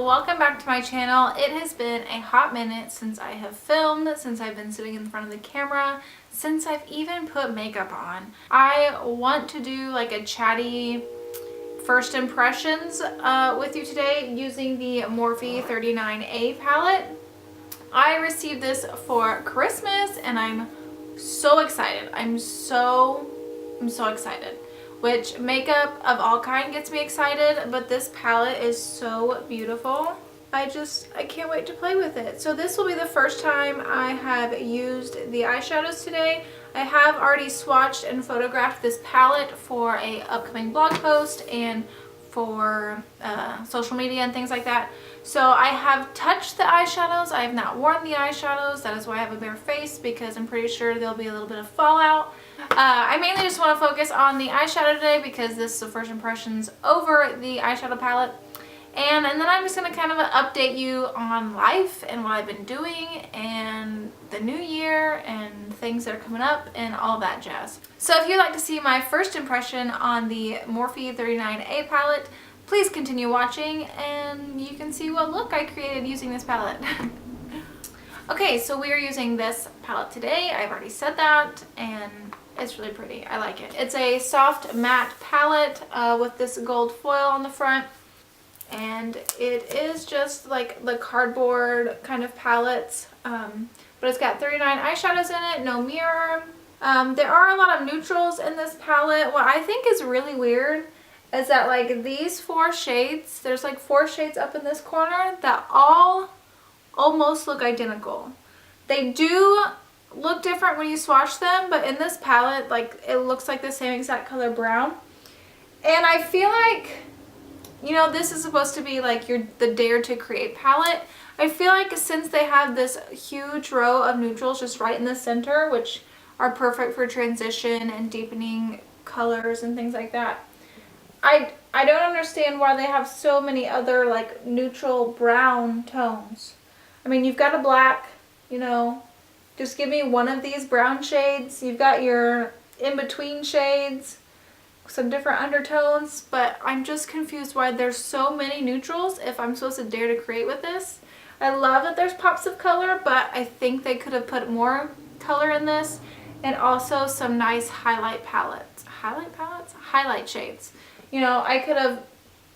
welcome back to my channel. It has been a hot minute since I have filmed, since I've been sitting in front of the camera, since I've even put makeup on. I want to do like a chatty first impressions with you today using the Morphe 39A palette. I received this for Christmas and I'm so excited. I'm so excited. Which makeup of all kind gets me excited, but this palette is so beautiful. I can't wait to play with it. So this will be the first time I have used the eyeshadows today. I have already swatched and photographed this palette for a upcoming blog post and for social media and things like that. So I have touched the eyeshadows. I have not worn the eyeshadows. That is why I have a bare face, because I'm pretty sure there'll be a little bit of fallout. I mainly just want to focus on the eyeshadow today because this is the first impressions over the eyeshadow palette. And then I'm just going to kind of update you on life and what I've been doing and the new year and things that are coming up and all that jazz. So if you'd like to see my first impression on the Morphe 39A palette, please continue watching and you can see what look I created using this palette. Okay, so we are using this palette today. I've already said that, and it's really pretty. I like it. It's a soft matte palette with this gold foil on the front. And it is just like the cardboard kind of palettes. But it's got 39 eyeshadows in it, no mirror. There are a lot of neutrals in this palette. What I think is really weird is that like these 4 shades, there's like 4 shades up in this corner that all almost look identical. They do look different when you swatch them, but in this palette, like it looks like the same exact color brown. And I feel like, you know, this is supposed to be like the Dare to Create palette. I feel like since they have this huge row of neutrals just right in the center, which are perfect for transition and deepening colors and things like that, I don't understand why they have so many other like neutral brown tones. I mean, you've got a black, you know, just give me one of these brown shades. You've got your in-between shades, some different undertones, but I'm just confused why there's so many neutrals if I'm supposed to dare to create with this. I love that there's pops of color, but I think they could have put more color in this and also some nice highlight palettes. Highlight shades. You know, I could have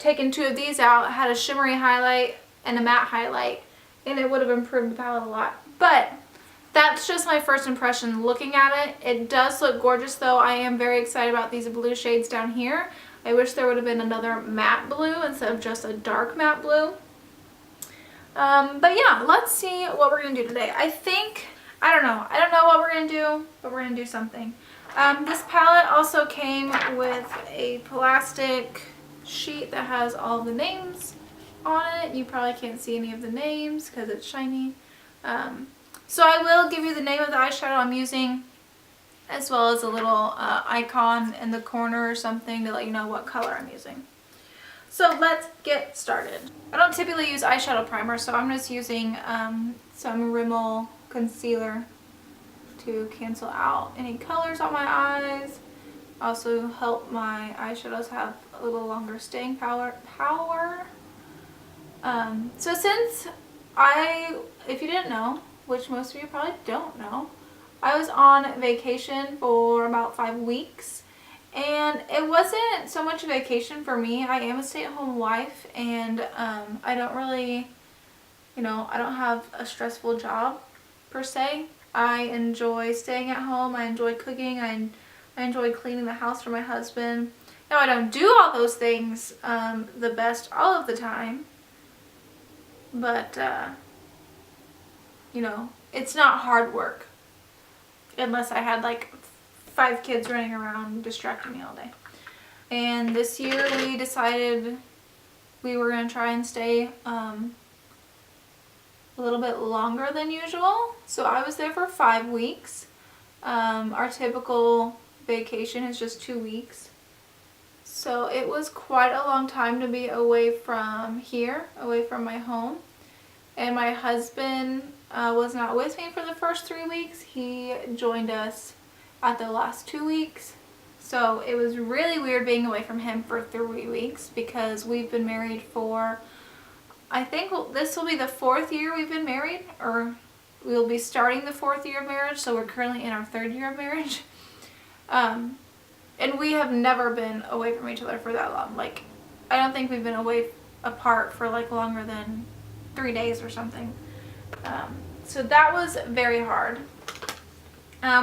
taken 2 of these out, had a shimmery highlight and a matte highlight, and it would have improved the palette a lot. But that's just my first impression looking at it. It does look gorgeous though. I am very excited about these blue shades down here. I wish there would have been another matte blue instead of just a dark matte blue. But yeah, let's see what we're going to do today. I don't know what we're going to do, but we're going to do something. This palette also came with a plastic sheet that has all the names on it. You probably can't see any of the names because it's shiny. So I will give you the name of the eyeshadow I'm using, as well as a little icon in the corner or something to let you know what color I'm using. So let's get started. I don't typically use eyeshadow primer, so I'm just using some Rimmel concealer to cancel out any colors on my eyes. Also help my eyeshadows have a little longer staying power. So since if you didn't know, which most of you probably don't know, I was on vacation for about 5 weeks, and it wasn't so much a vacation for me. I am a stay-at-home wife, and I don't really, you know, I don't have a stressful job per se. I enjoy staying at home. I enjoy cooking. I enjoy cleaning the house for my husband. Now, I don't do all those things the best all of the time, but you know, it's not hard work unless I had like 5 kids running around distracting me all day. And this year we decided we were going to try and stay a little bit longer than usual. So I was there for 5 weeks. Our typical vacation is just 2 weeks. So it was quite a long time to be away from here, away from my home. And my husband was not with me for the first 3 weeks. He joined us at the last 2 weeks. So it was really weird being away from him for 3 weeks because we've been married for I think this will be the 4th year we've been married, or we'll be starting the 4th year of marriage, so we're currently in our 3rd year of marriage. And we have never been away from each other for that long. Like, I don't think we've been apart for like longer than 3 days or something. So that was very hard.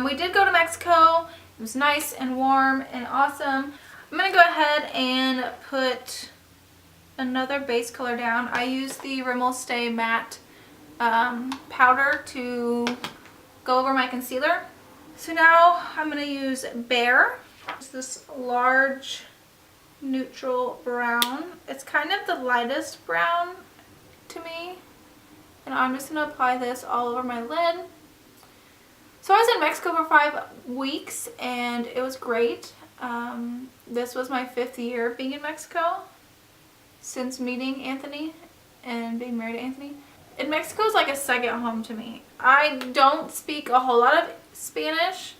We did go to Mexico. It was nice and warm and awesome. I'm going to go ahead and put another base color down. I used the Rimmel Stay Matte powder to go over my concealer. So now I'm going to use Bare. It's this large neutral brown. It's kind of the lightest brown to me. And I'm just going to apply this all over my lid. So I was in Mexico for 5 weeks and it was great. This was my 5th year being in Mexico since meeting Anthony and being married to Anthony. And Mexico is like a second home to me. I don't speak a whole lot of Spanish.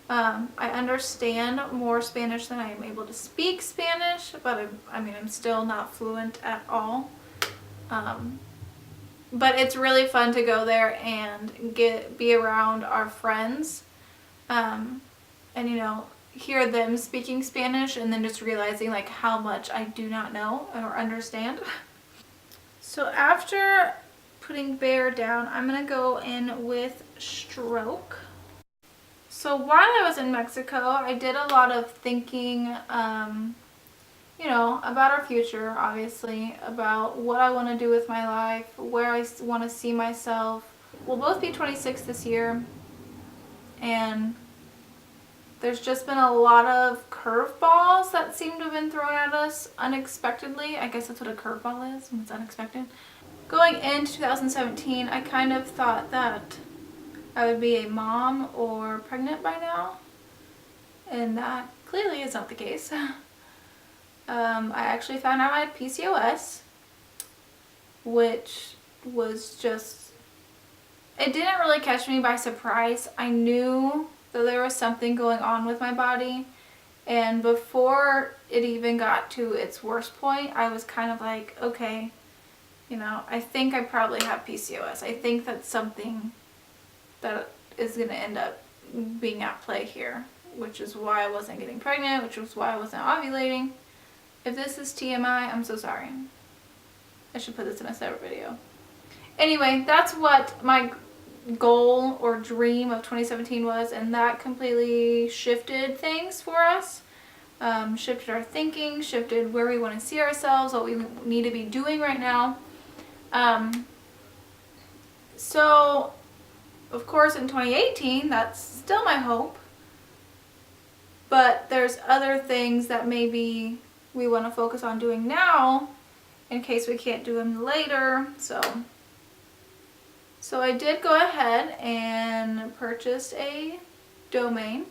I understand more Spanish than I am able to speak Spanish, but I'm still not fluent at all. But it's really fun to go there and be around our friends, and hear them speaking Spanish, and then just realizing like how much I do not know or understand. So after putting Bare down, I'm gonna go in with Stroke. So while I was in Mexico, I did a lot of thinking, about our future, obviously, about what I want to do with my life, where I want to see myself. We'll both be 26 this year, and there's just been a lot of curveballs that seem to have been thrown at us unexpectedly. I guess that's what a curveball is, when it's unexpected. Going into 2017, I kind of thought that I would be a mom or pregnant by now, and that clearly is not the case. I actually found out I had PCOS, which was just, it didn't really catch me by surprise. I knew that there was something going on with my body, and before it even got to its worst point, I was kind of like, okay, I think I probably have PCOS. I think that's something that is going to end up being at play here, which is why I wasn't getting pregnant, which was why I wasn't ovulating. If this is TMI, I'm so sorry. I should put this in a separate video. Anyway, that's what my goal or dream of 2017 was, and that completely shifted things for us. Shifted our thinking, shifted where we want to see ourselves, what we need to be doing right now. So, of course, in 2018, that's still my hope. But there's other things that maybe we want to focus on doing now in case we can't do them later. So I did go ahead and purchase a domain.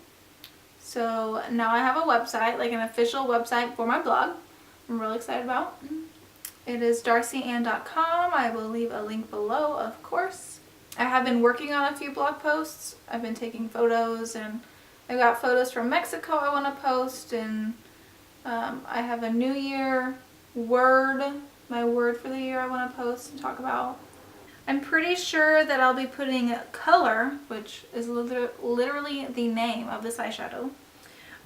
So now I have a website, like an official website for my blog. I'm really excited about. It is darciann.com. I will leave a link below, of course. I have been working on a few blog posts. I've been taking photos, and I got photos from Mexico I want to post, and I have a New Year word, my word for the year I want to post and talk about. I'm pretty sure that I'll be putting color, which is literally the name of this eyeshadow.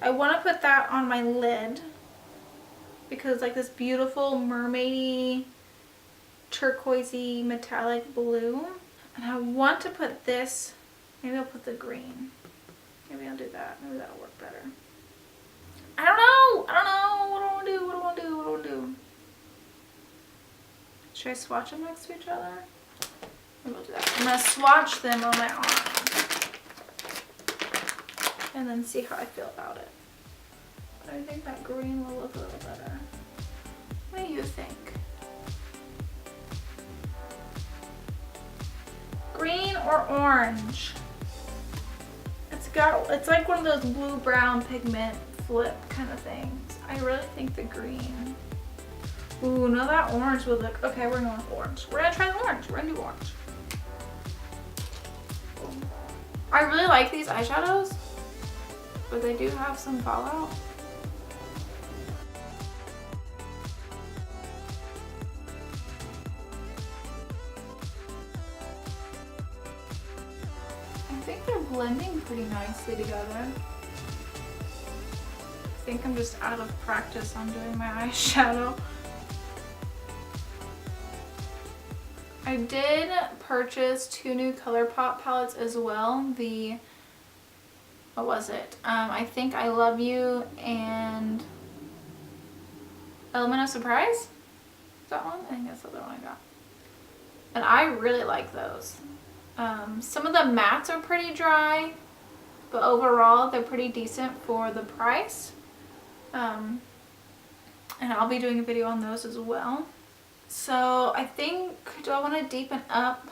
I want to put that on my lid because it's like this beautiful mermaidy, turquoisey, metallic blue. And I want to put this, maybe I'll put the green. Maybe I'll do that. Maybe that'll work better. I don't know. What do I want to do? What do I want to do? What do I want to do? Should I swatch them next to each other? Maybe I'll do that. I'm going to swatch them on my arm. And then see how I feel about it. But I think that green will look a little better. What do you think? Green or orange? It's like one of those blue-brown pigment flip kind of things. I really think the green. Ooh, no, that orange would look, okay, we're going with orange. We're gonna try the orange. We're gonna do orange. I really like these eyeshadows, but they do have some fallout. blending pretty nicely together. I think I'm just out of practice on doing my eyeshadow. I did purchase 2 new ColourPop palettes as well. What was it? I Think I Love You and Element of Surprise? Is that one? I think that's the other one I got. And I really like those. Some of the mattes are pretty dry, but overall they're pretty decent for the price. And I'll be doing a video on those as well. So I think, do I want to deepen up?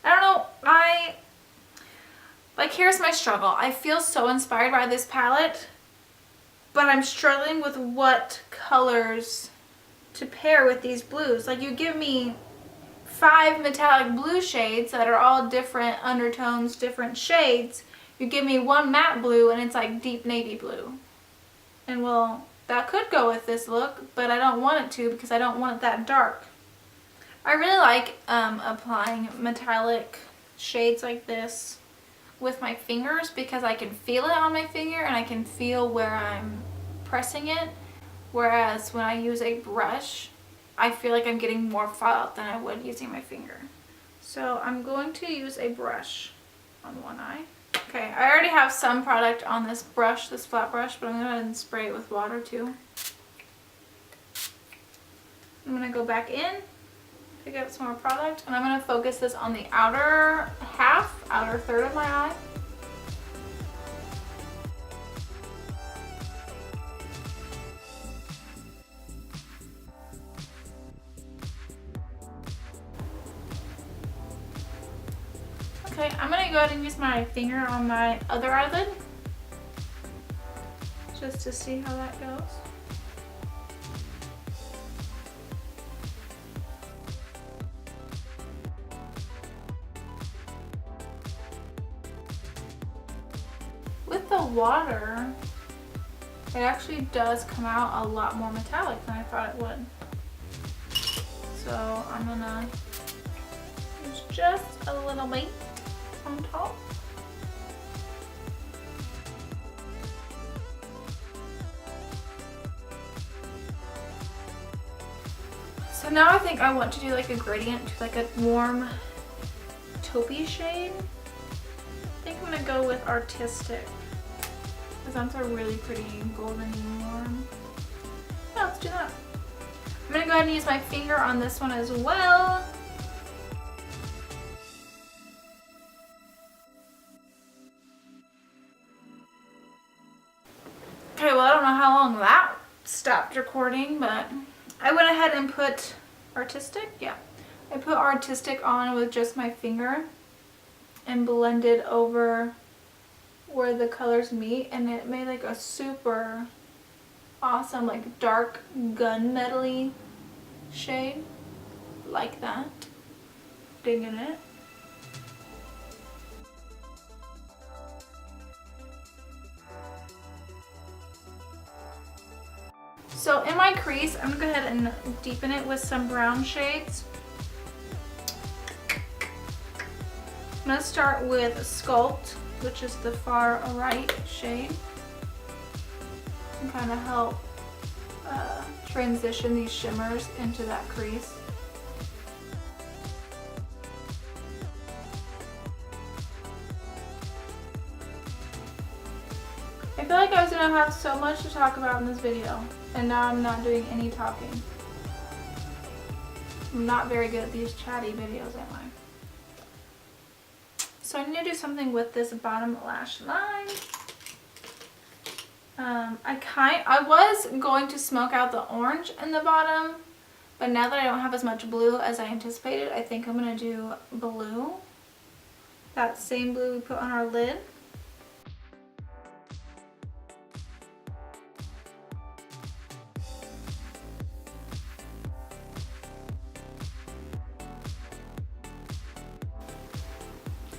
I don't know. Here's my struggle. I feel so inspired by this palette, but I'm struggling with what colors to pair with these blues. Like, you give me 5 metallic blue shades that are all different undertones, different shades. You give me 1 matte blue and it's like deep navy blue. And well, that could go with this look, but I don't want it to because I don't want it that dark. I really like applying metallic shades like this with my fingers because I can feel it on my finger and I can feel where I'm pressing it. Whereas when I use a brush, I feel like I'm getting more fallout than I would using my finger. So I'm going to use a brush on one eye. Okay, I already have some product on this brush, this flat brush, but I'm going to go ahead and spray it with water too. I'm going to go back in, pick up some more product, and I'm going to focus this on the outer third of my eye. Okay, I'm going to go ahead and use my finger on my other eyelid just to see how that goes. With the water, it actually does come out a lot more metallic than I thought it would. So I'm going to use just a little bit on top. So now I think I want to do like a gradient to like a warm taupey shade. I think I'm going to go with Artistic because that's a really pretty golden warm. Yeah, let's do that. I'm going to go ahead and use my finger on this one as well. Okay, well, I don't know how long that stopped recording, but I went ahead and put Artistic. Yeah, I put Artistic on with just my finger and blended over where the colors meet, and it made like a super awesome, like dark gunmetal-y shade, like that. Digging it. So in my crease, I'm going to go ahead and deepen it with some brown shades. I'm going to start with Sculpt, which is the far right shade, and kind of help transition these shimmers into that crease. I feel like I was going to have so much to talk about in this video, and now I'm not doing any talking. I'm not very good at these chatty videos, am I? So I need to do something with this bottom lash line. I was going to smoke out the orange in the bottom, but now that I don't have as much blue as I anticipated, I think I'm going to do blue. That same blue we put on our lid.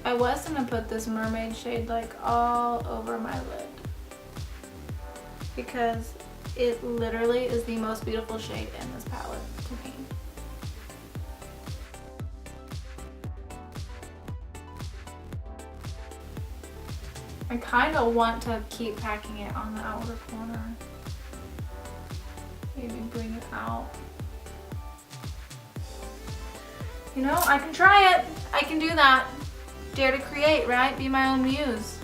I was going to put this mermaid shade like all over my lid because it literally is the most beautiful shade in this palette to me. I kind of want to keep packing it on the outer corner. Maybe bring it out. You know, I can try it. I can do that. Dare to create, right? Be my own muse.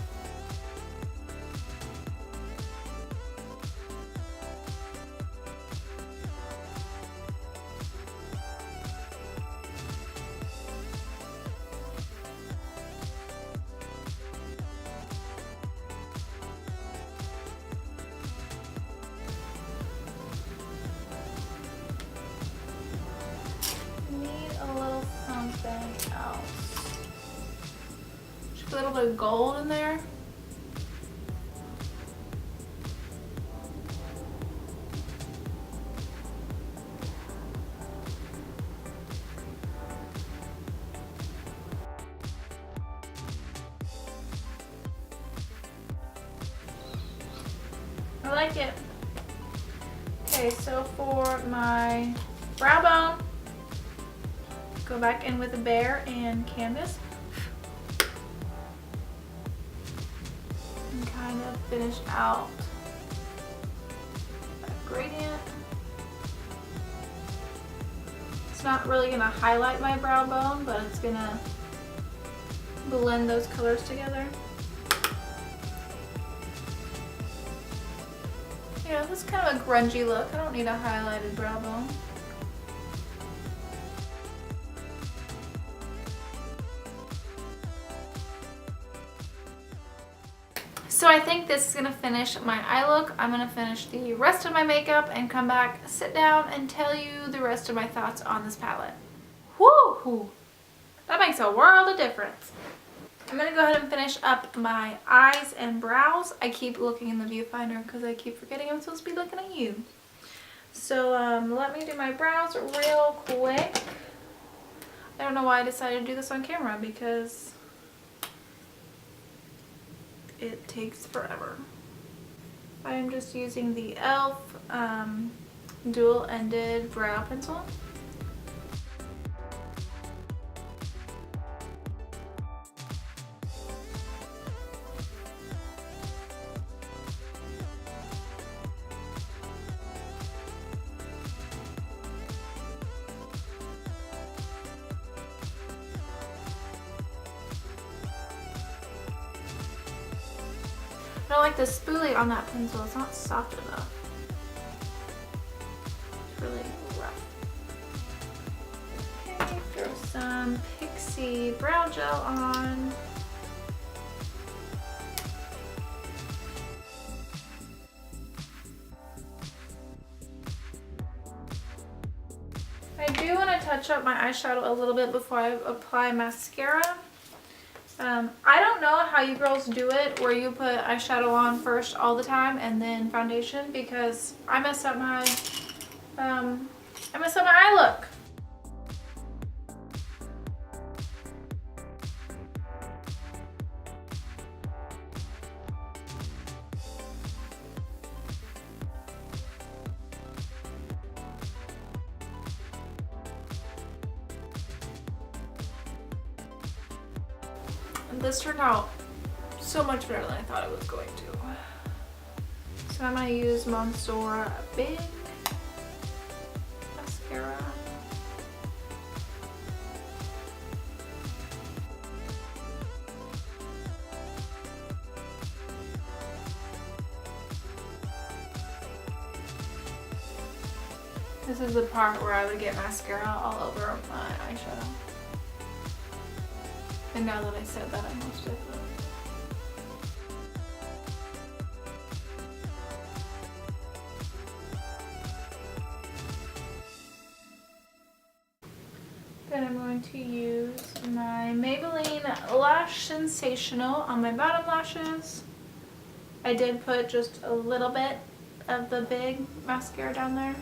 A little bit of gold in there. I like it. Okay, so for my brow bone, go back in with a bear and canvas. And kind of finish out that gradient. It's not really gonna highlight my brow bone, but it's gonna blend those colors together. Yeah, this is kind of a grungy look. I don't need a highlighted brow bone. So I think this is gonna finish my eye look. I'm gonna finish the rest of my makeup and come back, sit down, and tell you the rest of my thoughts on this palette. Woo! That makes a world of difference. I'm gonna go ahead and finish up my eyes and brows. I keep looking in the viewfinder because I keep forgetting I'm supposed to be looking at you. So let me do my brows real quick. I don't know why I decided to do this on camera because it takes forever. I am just using the e.l.f. dual-ended brow pencil. I don't like the spoolie on that pencil. It's not soft enough. It's really rough. Okay, throw some Pixie brow gel on. I do want to touch up my eyeshadow a little bit before I apply mascara. I don't know how you girls do it where you put eyeshadow on first all the time and then foundation, because I mess up my eye look. This turned out so much better than I thought it was going to. So I'm going to use Monsoor Big Mascara. This is the part where I would get mascara all over my eyeshadow. And now that I said that, I most definitely. Then I'm going to use my Maybelline Lash Sensational on my bottom lashes. I did put just a little bit of the big mascara down there.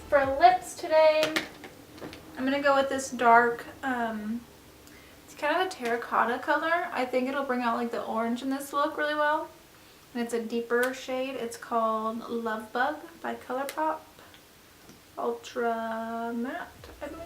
For lips today, I'm going to go with this dark, it's kind of a terracotta color. I think it'll bring out like the orange in this look really well. And it's a deeper shade. It's called Love Bug by ColourPop. Ultra Matte, I believe.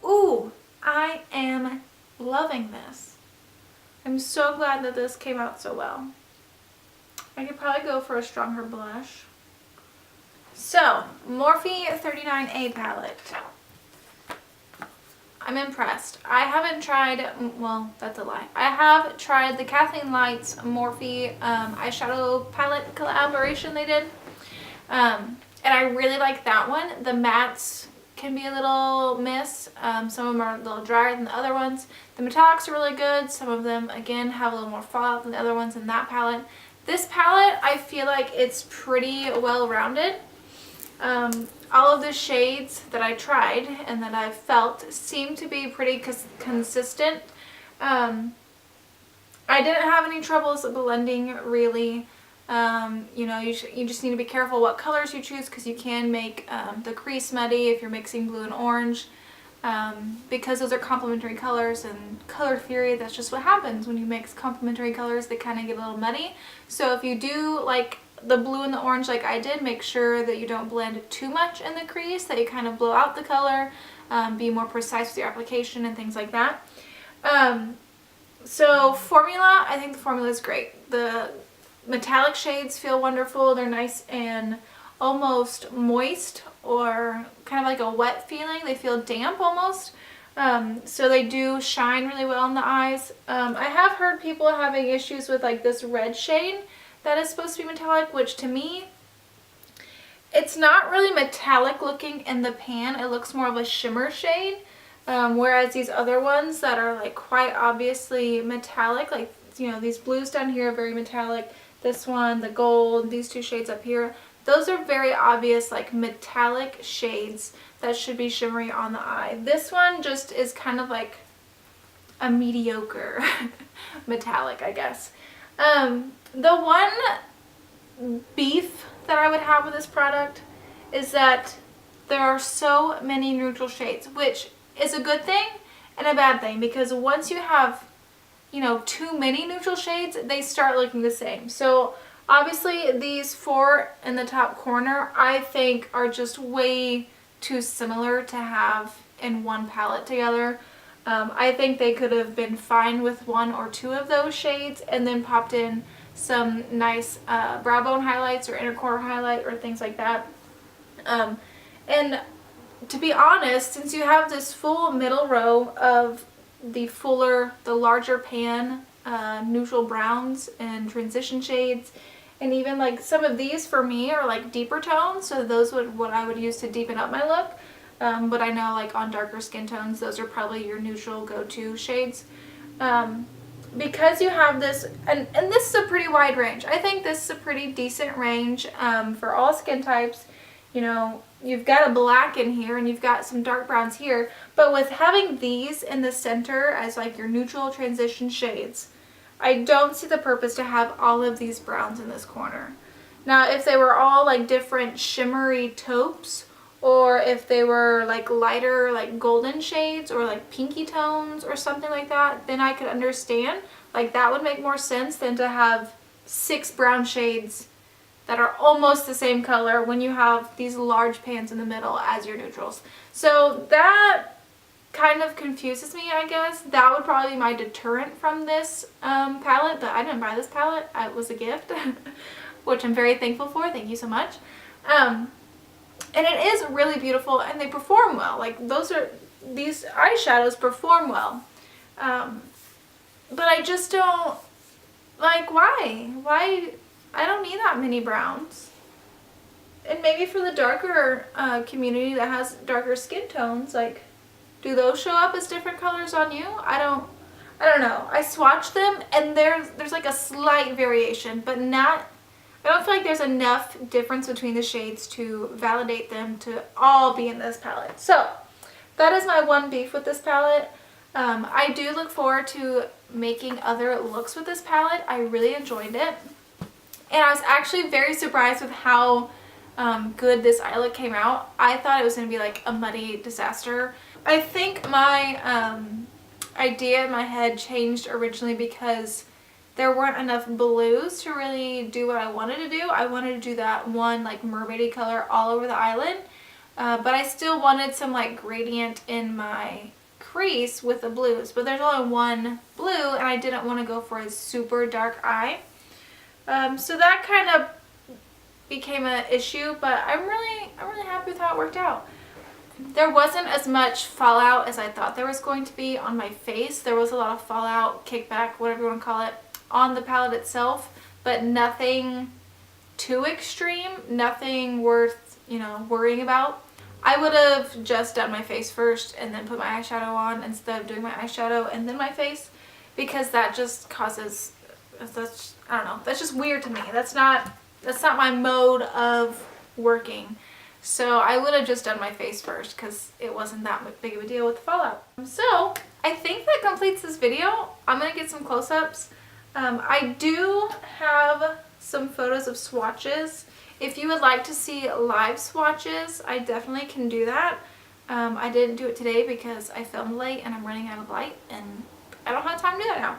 Ooh, I am loving this. I'm so glad that this came out so well. I could probably go for a stronger blush. So, Morphe 39A palette. I'm impressed. I haven't tried, well, that's a lie. I have tried the Kathleen Lights Morphe eyeshadow palette collaboration they did. And I really like that one. The mattes can be a little miss. Some of them are a little drier than the other ones. The metallics are really good. Some of them, again, have a little more fallout than the other ones in that palette. This palette, I feel like it's pretty well-rounded. All of the shades that I tried and that I felt seem to be pretty consistent. I didn't have any troubles blending, really. You know, you just need to be careful what colors you choose, because you can make the crease muddy if you're mixing blue and orange, because those are complementary colors, and color theory, that's just what happens when you mix complementary colors. They kind of get a little muddy. So if you do like the blue and the orange like I did, make sure that you don't blend too much in the crease, that you kind of blow out the color, be more precise with your application and things like that. So formula, I think the formula is great. The metallic shades feel wonderful. They're nice and almost moist, or kind of like a wet feeling. They feel damp almost. So they do shine really well in the eyes. I have heard people having issues with like this red shade that is supposed to be metallic, which to me, it's not really metallic looking in the pan. It looks more of a shimmer shade. Whereas these other ones that are like quite obviously metallic, like, you know, these blues down here are very metallic. This one, the gold, these two shades up here, those are very obvious like metallic shades that should be shimmery on the eye. This one just is kind of like a mediocre metallic, I guess. The one beef that I would have with this product is that there are so many neutral shades, which is a good thing and a bad thing, because once you have, you know, too many neutral shades, they start looking the same. So obviously these four in the top corner, I think, are just way too similar to have in one palette together. I think they could have been fine with one or two of those shades and then popped in some nice brow bone highlights or inner corner highlight or things like that. And to be honest, since you have this full middle row of the fuller, the larger pan neutral browns and transition shades, and even like some of these for me are like deeper tones, so those would what I would use to deepen up my look. But I know like on darker skin tones, those are probably your neutral go-to shades. Because you have this, and this is a pretty wide range. I think this is a pretty decent range for all skin types. You know, you've got a black in here and you've got some dark browns here, but with having these in the center as like your neutral transition shades, I don't see the purpose to have all of these browns in this corner. Now, if they were all like different shimmery taupes, or if they were like lighter like golden shades or like pinky tones or something like that, then I could understand. Like that would make more sense than to have 6 brown shades that are almost the same color when you have these large pans in the middle as your neutrals. So that kind of confuses me, I guess. That would probably be my deterrent from this palette, but I didn't buy this palette. It was a gift, which I'm very thankful for. Thank you so much. And it is really beautiful, and they perform well. Like these eyeshadows perform well. But I just don't, like, why? Why? I don't need that many browns. And maybe for the darker community that has darker skin tones, like, do those show up as different colors on you? I don't know. I swatched them, and there's like a slight variation, but not, I don't feel like there's enough difference between the shades to validate them to all be in this palette. So that is my one beef with this palette. I do look forward to making other looks with this palette. I really enjoyed it. And I was actually very surprised with how good this eye look came out. I thought it was going to be like a muddy disaster. I think my idea in my head changed originally because there weren't enough blues to really do what I wanted to do. I wanted to do that one like mermaidy color all over the eyelid. But I still wanted some like gradient in my crease with the blues. But there's only one blue and I didn't want to go for a super dark eye. So that kind of became an issue, but I'm really happy with how it worked out. There wasn't as much fallout as I thought there was going to be on my face. There was a lot of fallout, kickback, whatever you want to call it, on the palette itself, but nothing too extreme, nothing worth, you know, worrying about. I would have just done my face first and then put my eyeshadow on instead of doing my eyeshadow and then my face, because that just causes, that's, I don't know, that's just weird to me. That's not my mode of working. So I would have just done my face first because it wasn't that big of a deal with the fallout. So I think that completes this video. I'm going to get some close-ups. I do have some photos of swatches. If you would like to see live swatches, I definitely can do that. I didn't do it today because I filmed late and I'm running out of light and I don't have time to do that now.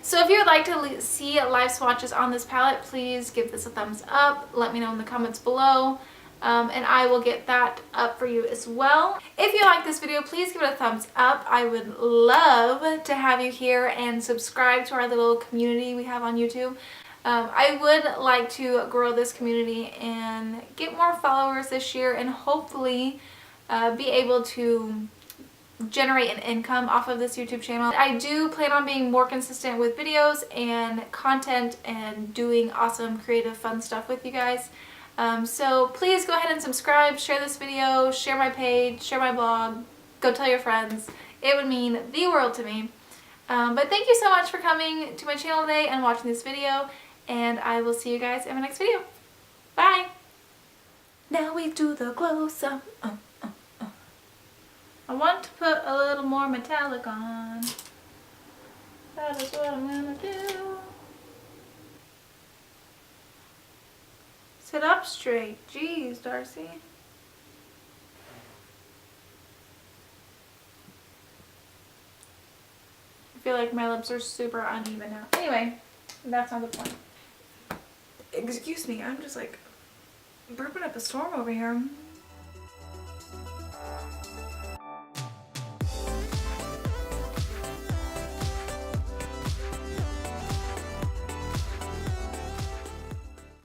So if you would like to see live swatches on this palette, please give this a thumbs up. Let me know in the comments below. And I will get that up for you as well. If you like this video, please give it a thumbs up. I would love to have you here and subscribe to our little community we have on YouTube. I would like to grow this community and get more followers this year and hopefully be able to generate an income off of this YouTube channel. I do plan on being more consistent with videos and content and doing awesome creative fun stuff with you guys. So please go ahead and subscribe, share this video, share my page, share my blog, go tell your friends. It would mean the world to me. But thank you so much for coming to my channel today and watching this video, and I will see you guys in my next video. Bye! Now we do the close-up. I want to put a little more metallic on. That is what I'm gonna do. Sit up straight. Jeez, Darcy. I feel like my lips are super uneven now. Anyway, that's not the point. Excuse me, I'm just like burping up a storm over here.